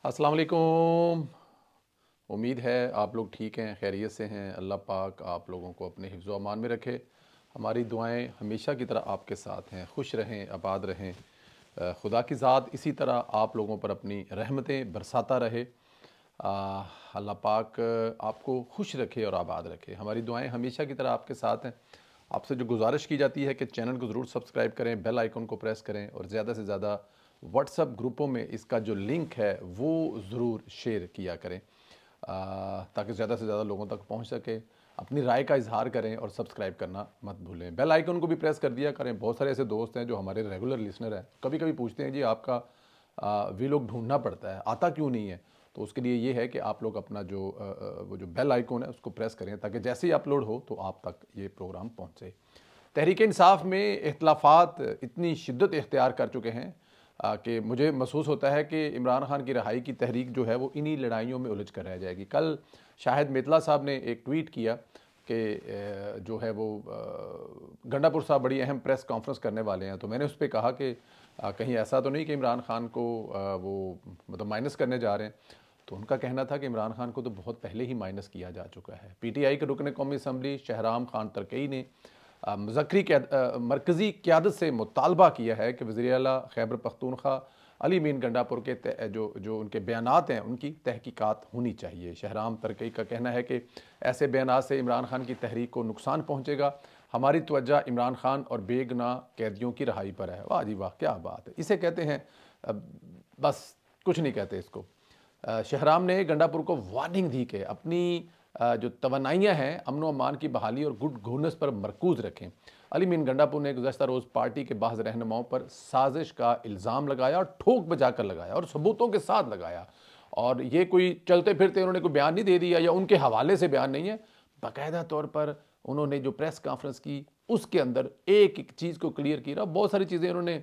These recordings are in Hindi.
अस्सलाम वालेकुम। उम्मीद है आप लोग ठीक हैं, खैरियत से हैं। अल्लाह पाक आप लोगों को अपने हिफ्ज़ व अमान में रखे। हमारी दुआएं हमेशा की तरह आपके साथ हैं। खुश रहें, आबाद रहें। खुदा की ज़ात इसी तरह आप लोगों पर अपनी रहमतें बरसाता रहे। अल्लाह पाक आपको खुश रखे और आबाद रखे। हमारी दुआएं हमेशा की तरह आपके साथ हैं। आपसे जो गुजारिश की जाती है कि चैनल को ज़रूर सब्सक्राइब करें, बेल आइकन को प्रेस करें और ज़्यादा से ज़्यादा व्हाट्सएप ग्रुपों में इसका जो लिंक है वो ज़रूर शेयर किया करें ताकि ज़्यादा से ज़्यादा लोगों तक पहुंच सके। अपनी राय का इजहार करें और सब्सक्राइब करना मत भूलें। बेल आइकन को भी प्रेस कर दिया करें। बहुत सारे ऐसे दोस्त हैं जो हमारे रेगुलर लिसनर हैं, कभी कभी पूछते हैं जी आपका वीलॉग ढूंढना पड़ता है, आता क्यों नहीं है। तो उसके लिए ये है कि आप लोग अपना जो वो जो बेल आइकन है उसको प्रेस करें ताकि जैसे ही अपलोड हो तो आप तक ये प्रोग्राम पहुँचे। तहरीक इंसाफ में इख्तलाफात इतनी शिद्दत इख्तियार कर चुके हैं कि मुझे महसूस होता है कि इमरान खान की रहाई की तहरीक जो है वो इन्हीं लड़ाइयों में उलझ कर रह जाएगी। कल शाहिद मितला साहब ने एक ट्वीट किया कि जो है वो गंडापुर साहब बड़ी अहम प्रेस कॉन्फ्रेंस करने वाले हैं। तो मैंने उस पर कहा कि कहीं ऐसा तो नहीं कि इमरान खान को वो मतलब माइनस करने जा रहे हैं। तो उनका कहना था कि इमरान खान को तो बहुत पहले ही माइनस किया जा चुका है। PTI के रुकन कौमी असम्बली शहराम खान तरकई ने मुज़क्करी मरकज़ी क़यादत से मुतालबा किया है कि वज़ीर आला खैबर पख्तूनख्वा अली मीन गंडापुर के जो उनके बयानात हैं उनकी तहकीकात होनी चाहिए। शहराम तरकई का कहना है कि ऐसे बयानात से इमरान खान की तहरीक को नुकसान पहुँचेगा। हमारी तवज्जो इमरान खान और बेगुनाह कैदियों की रहाई पर है। वाह जी वाह, क्या बात है। इसे कहते हैं बस कुछ नहीं कहते इसको। शहराम ने गंडापुर को वार्निंग दी कि अपनी जो तवन्नाइयाँ हैं अमन व अमान की बहाली और गुड गवर्नेंस पर मरकूज़ रखें। अली मीन गंडापुर ने गुज़श्ता रोज़ पार्टी के बाज़ रहनुमाओं पर साजिश का इल्ज़ाम लगाया और ठोक बजा कर लगाया और सबूतों के साथ लगाया। और ये कोई चलते फिरते उन्होंने कोई बयान नहीं दे दिया या उनके हवाले से बयान नहीं है। बाकायदा तौर पर उन्होंने जो प्रेस कॉन्फ्रेंस की उसके अंदर एक एक चीज़ को क्लियर किया। बहुत सारी चीज़ें उन्होंने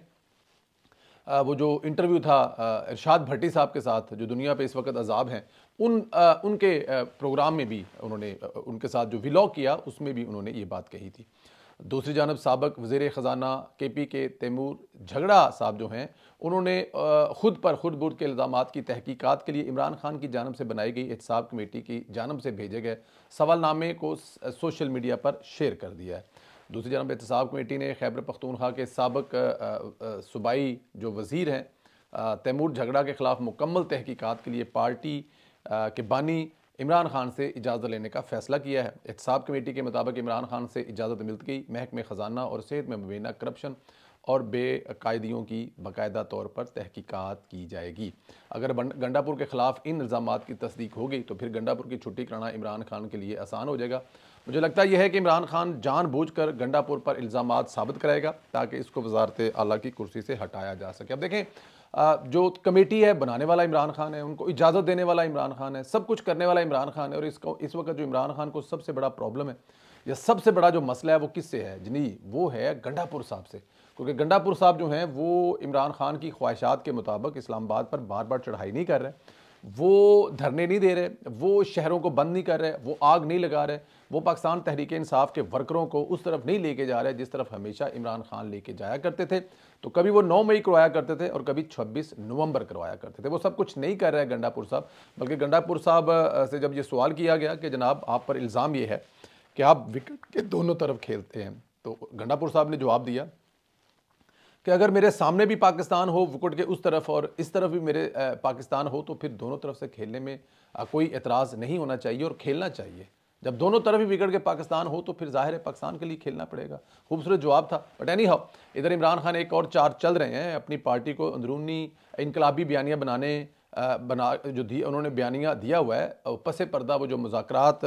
वो जो इंटरव्यू था इरशाद भट्टी साहब के साथ जो दुनिया पे इस वक्त अजाब हैं उनके प्रोग्राम में भी उन्होंने उनके साथ जो व्लॉग किया उसमें भी उन्होंने ये बात कही थी। दूसरी जानब साबक वज़ीर ख़जाना KP के तैमूर झगड़ा साहब जो हैं उन्होंने खुद पर खुद बुर्द के इल्ज़ामात की तहकीकात के लिए इमरान खान की जानब से बनाई गई एहतसाब कमेटी की जानब से भेजे गए सवालनामे को सोशल मीडिया पर शेयर कर दिया है। दूसरी जानब एहतसाब कमेटी ने खैबर पख्तूनख्वा के साबक सूबाई जो वज़ीर हैं तैमूर झगड़ा के ख़िलाफ़ मुकम्मल तहकीकात के लिए पार्टी के बानी इमरान खान से इजाज़त लेने का फ़ैसला किया है। एहतसाब कमेटी के मुताबिक इमरान खान से इजाज़त मिल गई। महकमे ख़जाना और सेहत में मुबैना करप्शन और बेकायदियों की बाकायदा तौर पर तहकीकात की जाएगी। अगर गंडापुर के ख़िलाफ़ इन इल्ज़ामात की तस्दीक हो गई तो फिर गंडापुर की छुट्टी कराना इमरान खान के लिए आसान हो जाएगा। मुझे लगता यह है कि इमरान खान जानबूझकर गंडापुर पर इल्ज़ामात साबित कराएगा ताकि इसको वज़ारत आला की कुर्सी से हटाया जा सके। अब देखें जो कमेटी है बनाने वाला इमरान खान है, उनको इजाज़त देने वाला इमरान खान है, सब कुछ करने वाला इमरान खान है। और इसको इस वक्त जो इमरान खान को सबसे बड़ा प्रॉब्लम है या सबसे बड़ा जो मसला है वो किससे है जी, वो है गंडापुर साहब से। क्योंकि गंडापुर साहब जो हैं वो इमरान खान की ख्वाहिशात के मुताबिक इस्लामाबाद पर बार बार चढ़ाई नहीं कर रहे, वो धरने नहीं दे रहे, वो शहरों को बंद नहीं कर रहे, वो आग नहीं लगा रहे, वो पाकिस्तान तहरीक इंसाफ के वर्करों को उस तरफ नहीं लेके जा रहे जिस तरफ हमेशा इमरान खान लेके जाया करते थे। तो कभी वो 9 मई करवाया करते थे और कभी 26 नवंबर करवाया करते थे। वो सब कुछ नहीं कर रहे गंडापुर साहब। बल्कि गंडापुर साहब से जब ये सवाल किया गया कि जनाब आप पर इल्ज़ाम ये है कि आप विकेट के दोनों तरफ खेलते हैं, तो गंडापुर साहब ने जवाब दिया कि अगर मेरे सामने भी पाकिस्तान हो विकेट के उस तरफ और इस तरफ भी मेरे पाकिस्तान हो तो फिर दोनों तरफ से खेलने में कोई एतराज़ नहीं होना चाहिए और खेलना चाहिए। जब दोनों तरफ ही विकेट के पाकिस्तान हो तो फिर जाहिर है पाकिस्तान के लिए खेलना पड़ेगा। खूबसूरत जवाब था। बट एनी हाउ इधर इमरान खान एक और चार चल रहे हैं अपनी पार्टी को अंदरूनी इनकलाबी बयानियाँ उन्होंने बयानिया दिया हुआ है। पसे पर्दा वो जो मुज़ाकरात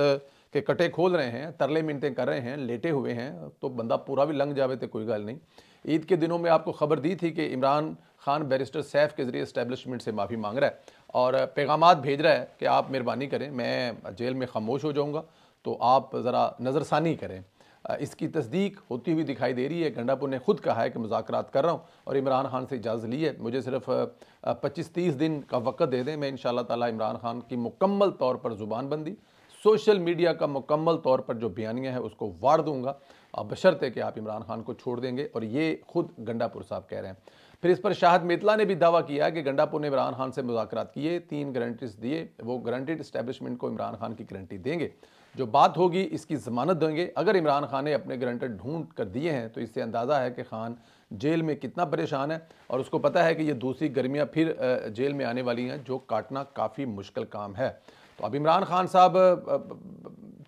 के कटे खोल रहे हैं, तरले मिनतें कर रहे हैं, लेटे हुए हैं, तो बंदा पूरा भी लंघ जावे तो कोई गल नहीं। ईद के दिनों में आपको खबर दी थी कि इमरान खान बैरिस्टर सैफ के ज़रिए इस्टेब्लिशमेंट से माफ़ी मांग रहा है और पैगामात भेज रहा है कि आप मेहरबानी करें, मैं जेल में खामोश हो जाऊँगा तो आप ज़रा नज़रसानी करें। इसकी तस्दीक होती हुई दिखाई दे रही है। गंडापुर ने खुद कहा है कि मुज़ाकरात कर रहा हूँ और इमरान खान से इजाज़त ली है, मुझे सिर्फ 25-30 दिन का वक़्त दे दें, मैं इंशाअल्लाह ताला इमरान खान की मुकम्मल तौर पर ज़ुबानबंदी, सोशल मीडिया का मुकम्मल तौर पर जो बयानियाँ है उसको वार दूँगा, बशर्ते कि आप इमरान खान को छोड़ देंगे। और ये खुद गंडापुर साहब कह रहे हैं। फिर इस पर शाहद मेतला ने भी दावा किया कि गंडापुर ने इमरान खान से मुज़ाकरात किए, 3 गारंटीज दिए, वो गारंटीड एस्टेब्लिशमेंट को इमरान खान की गारंटी देंगे, जो बात होगी इसकी ज़मानत देंगे। अगर इमरान खान ने अपने गारंटर ढूंढ कर दिए हैं तो इससे अंदाज़ा है कि खान जेल में कितना परेशान है और उसको पता है कि ये दूसरी गर्मियाँ फिर जेल में आने वाली हैं, जो काटना काफ़ी मुश्किल काम है। तो अब इमरान खान साहब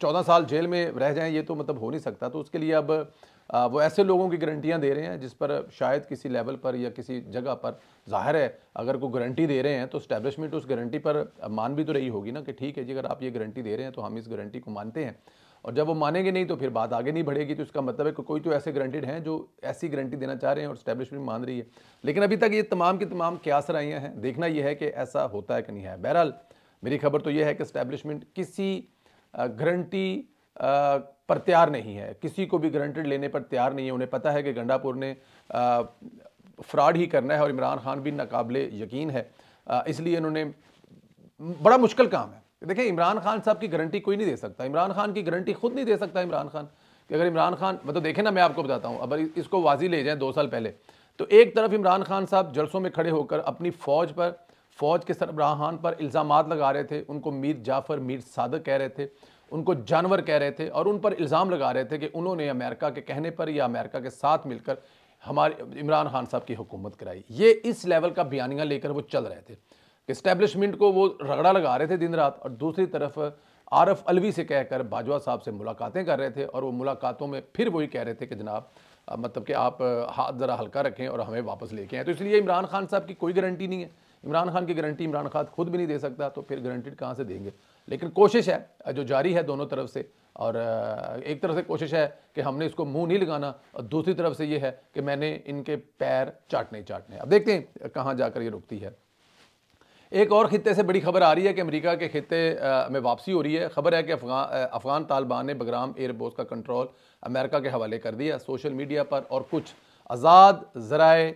14 साल जेल में रह जाएं, ये तो मतलब हो नहीं सकता। तो उसके लिए अब वो ऐसे लोगों की गारंटियाँ दे रहे हैं जिस पर शायद किसी लेवल पर या किसी जगह पर ज़ाहिर है अगर कोई गारंटी दे रहे हैं तो स्टैब्लिशमेंट उस गारंटी पर मान भी तो रही होगी ना कि ठीक है जी, अगर आप ये गारंटी दे रहे हैं तो हम इस गारंटी को मानते हैं। और जब वो मानेंगे नहीं तो फिर बात आगे नहीं बढ़ेगी। तो इसका मतलब है कि कोई तो ऐसे गारंटीड हैं जो ऐसी गारंटी देना चाह रहे हैं और स्टैब्लिशमेंट मान रही है। लेकिन अभी तक ये तमाम की तमाम क्या सराइयाँ हैं, देखना यह है कि ऐसा होता है कि नहीं है। बहरहाल मेरी खबर तो यह है कि स्टैब्लिशमेंट किसी गारंटी पर तैयार नहीं है, किसी को भी गारंटेड लेने पर तैयार नहीं है। उन्हें पता है कि गंडापुर ने फ्रॉड ही करना है और इमरान खान भी नाकाबिले यकीन है, इसलिए इन्होंने बड़ा मुश्किल काम है। देखिए इमरान खान साहब की गारंटी कोई नहीं दे सकता, इमरान खान की गारंटी खुद नहीं दे सकता इमरान खान कि अगर इमरान खान मतलब देखें ना, मैं आपको बताता हूँ, अगर इसको वाजी ले जाएं 2 साल पहले तो एक तरफ इमरान खान साहब जलसों में खड़े होकर अपनी फ़ौज के सरबराहान पर इल्ज़ामात लगा रहे थे, उनको मीर जाफ़र मीर सादक कह रहे थे, उनको जानवर कह रहे थे और उन पर इल्ज़ाम लगा रहे थे कि उन्होंने अमेरिका के कहने पर या अमेरिका के साथ मिलकर हमारे इमरान खान साहब की हुकूमत कराई। ये इस लेवल का बयानिया लेकर वो चल रहे थे कि इस्टेब्लिशमेंट को वो रगड़ा लगा रहे थे दिन रात, और दूसरी तरफ आरफ अलवी से कहकर बाजवा साहब से मुलाकातें कर रहे थे और वो मुलाकातों में फिर वही कह रहे थे कि जनाब मतलब कि आप हाथ ज़रा हल्का रखें और हमें वापस लेके आएँ। तो इसलिए इमरान खान साहब की कोई गारंटी नहीं है, इमरान खान की गारंटी इमरान खान खुद भी नहीं दे सकता, तो फिर गारंटीड कहाँ से देंगे। लेकिन कोशिश है जो जारी है दोनों तरफ से, और एक तरफ से कोशिश है कि हमने इसको मुंह नहीं लगाना और दूसरी तरफ से ये है कि मैंने इनके पैर चाटने चाटने। अब देखते हैं कहाँ जाकर ये रुकती है। एक और खित्ते से बड़ी खबर आ रही है कि अमेरिका के खित्ते में वापसी हो रही है। खबर है कि अफगान तालिबान ने बगराम एयरबेस का कंट्रोल अमेरिका के हवाले कर दिया। सोशल मीडिया पर और कुछ आज़ाद ज़राए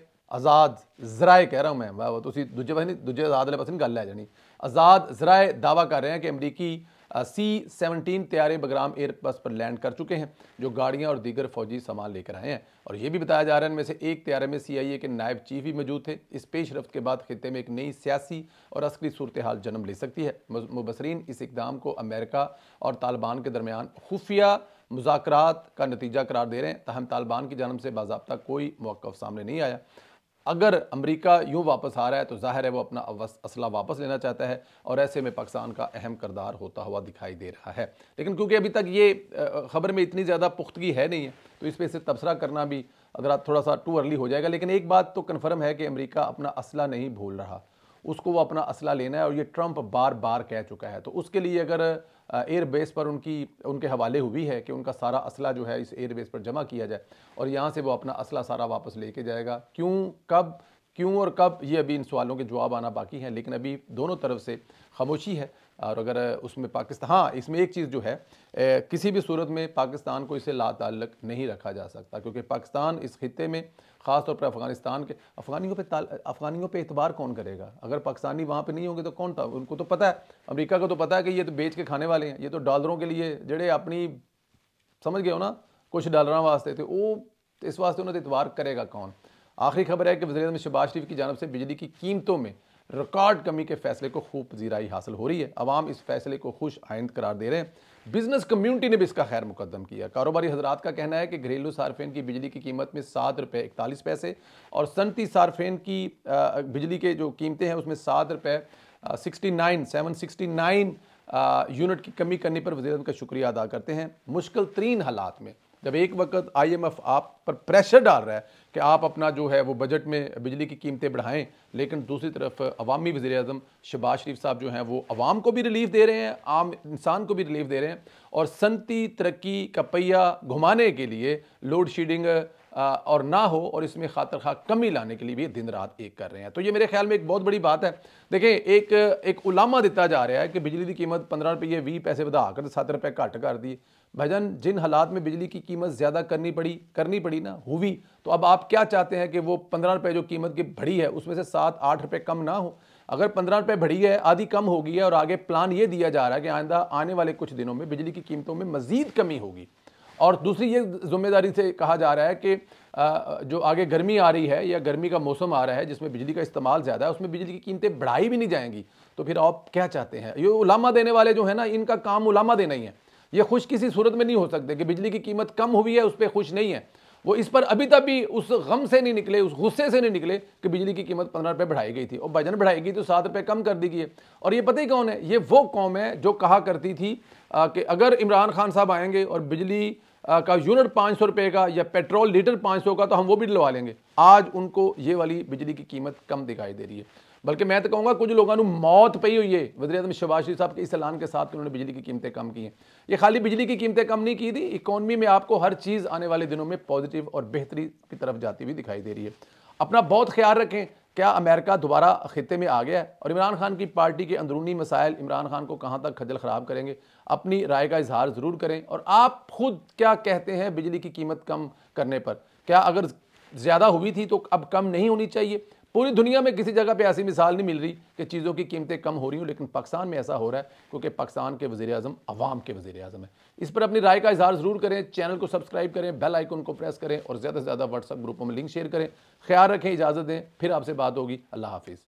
कह रहा हूँ मैं, वो तुसी दूजे आज़ाद वाले पास नहीं गल लै जानी। आज़ाद ज़राए दावा कर रहे हैं कि अमरीकी C-17 तैयारे बगराम एयरबेस पर लैंड कर चुके हैं, जो गाड़ियां और दीगर फौजी सामान लेकर आए हैं। और यह भी बताया जा रहा है इनमें से एक तैयारे में CIA के नायब चीफ भी मौजूद थे। इस पेशरफ्त के बाद खित्ते में एक नई सियासी और अस्करी सूरत हाल जन्म ले सकती है। मुबसरीन इस इकदाम को अमेरिका और तालिबान के दरमियान खुफिया मुज़ाकरात का नतीजा करार दे रहे हैं। ताहम तालिबान की जानब से बाज़ाब्ता कोई मौक़िफ़ सामने नहीं आया। अगर अमेरिका यूँ वापस आ रहा है तो जाहिर है वो अपना असला वापस लेना चाहता है, और ऐसे में पाकिस्तान का अहम किरदार होता हुआ दिखाई दे रहा है। लेकिन क्योंकि अभी तक ये ख़बर में इतनी ज़्यादा पुख्तगी है नहीं है, तो इस पर से तबसरा करना भी अगर आप थोड़ा सा टू अर्ली हो जाएगा। लेकिन एक बात तो कन्फर्म है कि अमेरिका अपना असला नहीं भूल रहा, उसको वो अपना असला लेना है, और ये ट्रंप बार बार कह चुका है। तो उसके लिए अगर एयरबेस पर उनके हवाले हुई है कि उनका सारा असला जो है इस एयरबेस पर जमा किया जाए और यहाँ से वो अपना असला सारा वापस लेके जाएगा। क्यों और कब, ये अभी इन सवालों के जवाब आना बाकी हैं। लेकिन अभी दोनों तरफ से खामोशी है। और अगर उसमें पाकिस्तान, हाँ इसमें एक चीज़ जो है किसी भी सूरत में पाकिस्तान को इससे लाताल्लुक नहीं रखा जा सकता, क्योंकि पाकिस्तान इस खित्ते में ख़ास तौर पर अफ़गानिस्तान के अफ़गानियों पे एतबार कौन करेगा। अगर पाकिस्तानी वहाँ पे नहीं होंगे तो कौन था। उनको तो पता है, अमेरिका को तो पता है कि ये तो बेच के खाने वाले हैं, ये तो डॉलरों के लिए जड़े अपनी समझ गए हो ना, कुछ डॉलर वास्ते थे वो, इस वास्ते उन्हें एतबार करेगा कौन। आखिरी खबर है कि वज़ीर-ए-आज़म शहबाज शरीफ की जानब से बिजली की कीमतों में रिकॉर्ड कमी के फैसले को खूब पजीराई हासिल हो रही है। अवाम इस फैसले को खुश आइंद करार दे रहे हैं। बिजनेस कम्युनिटी ने भी इसका खैर मुकद्दम किया। कारोबारी हजरात का कहना है कि घरेलू सार्फिन की बिजली की कीमत में ₹7.41 और सनती सार्फिन की बिजली के जो कीमतें हैं उसमें ₹7.69 यूनिट की कमी करने पर वज़ीर-ए-आज़म का शुक्रिया अदा करते हैं। मुश्किल तरीन हालात में जब एक वक्त IMF आप पर प्रेशर डाल रहा है कि आप अपना जो है वो बजट में बिजली की कीमतें बढ़ाएं, लेकिन दूसरी तरफ अवामी वज़ीर-ए-आज़म शहबाज शरीफ साहब जो हैं वो अवाम को भी रिलीफ दे रहे हैं, आम इंसान को भी रिलीफ दे रहे हैं, और सनती तरक्की का पहिया घुमाने के लिए लोड शेडिंग और ना हो और इसमें खातर खा कमी लाने के लिए भी दिन रात एक कर रहे हैं। तो ये मेरे ख्याल में एक बहुत बड़ी बात है। देखें एक उलामा दिता जा रहा है कि बिजली की कीमत 15 रुपये 20 पैसे बढ़ा कर 7 रुपये घट कर दी। भाईजान जिन हालात में बिजली की कीमत ज़्यादा करनी पड़ी ना हुई, तो अब आप क्या चाहते हैं कि वो 15 रुपये जो कीमत की बढ़ी है उसमें से 7-8 रुपये कम ना हो। अगर 15 रुपये बढ़ी है, आधी कम हो गई है, और आगे प्लान ये दिया जा रहा है कि आइंदा आने वाले कुछ दिनों में बिजली की कीमतों में मज़ीद कमी होगी, और दूसरी ये जिम्मेदारी से कहा जा रहा है कि जो आगे गर्मी आ रही है या गर्मी का मौसम आ रहा है जिसमें बिजली का इस्तेमाल ज़्यादा है, उसमें बिजली की कीमतें बढ़ाई भी नहीं जाएंगी। तो फिर आप क्या चाहते हैं? ये उलामा देने वाले जो है ना, इनका काम उलामा देना ही है। ये खुश किसी सूरत में नहीं हो सकते कि बिजली की कीमत कम हुई है उस पर खुश नहीं है। वो इस पर अभी तक भी उस गम से नहीं निकले, उस गुस्से से नहीं निकले कि बिजली की कीमत 15 रुपये बढ़ाई गई थी और भाईजान बढ़ाई गई तो 7 रुपये कम कर दी गई है। और ये पता ही कौन है? ये वो कौम है जो कहा करती थी कि अगर इमरान खान साहब आएंगे और बिजली का यूनिट 500 रुपये का या पेट्रोल लीटर 500 का तो हम वो भी डलवा लेंगे। आज उनको ये वाली बिजली की कीमत कम दिखाई दे रही है, बल्कि मैं तो कहूँगा कुछ लोगों को मौत पई हुई है वज़ीर-ए-आज़म शहबाज शरीफ साहब के इस ऐलान के साथ कि उन्होंने बिजली की कीमतें कम की हैं। ये खाली बिजली की कीमतें कम नहीं की थी, इकॉनमी में आपको हर चीज़ आने वाले दिनों में पॉजिटिव और बेहतरी की तरफ जाती हुई दिखाई दे रही है। अपना बहुत ख्याल रखें। क्या अमेरिका दोबारा खित्ते में आ गया है? और इमरान खान की पार्टी के अंदरूनी मसाइल इमरान खान को कहाँ तक खज्जल ख़राब करेंगे? अपनी राय का इजहार ज़रूर करें। और आप खुद क्या कहते हैं बिजली की कीमत कम करने पर? क्या अगर ज़्यादा हुई थी तो अब कम नहीं होनी चाहिए? पूरी दुनिया में किसी जगह पे ऐसी मिसाल नहीं मिल रही कि चीज़ों की कीमतें कम हो रही हूँ, लेकिन पाकिस्तान में ऐसा हो रहा है क्योंकि पाकिस्तान के वज़ीर-ए-आज़म अवाम के वज़ीर-ए-आज़म है। इस पर अपनी राय का इजहार ज़रूर करें। चैनल को सब्सक्राइब करें, बेल आइकन को प्रेस करें और ज़्यादा से ज़्यादा व्हाट्सएप ग्रुपों में लिंक शेयर करें। ख्याल रखें, इजाज़त दें, फिर आपसे बात होगी। अल्लाह हाफिज़।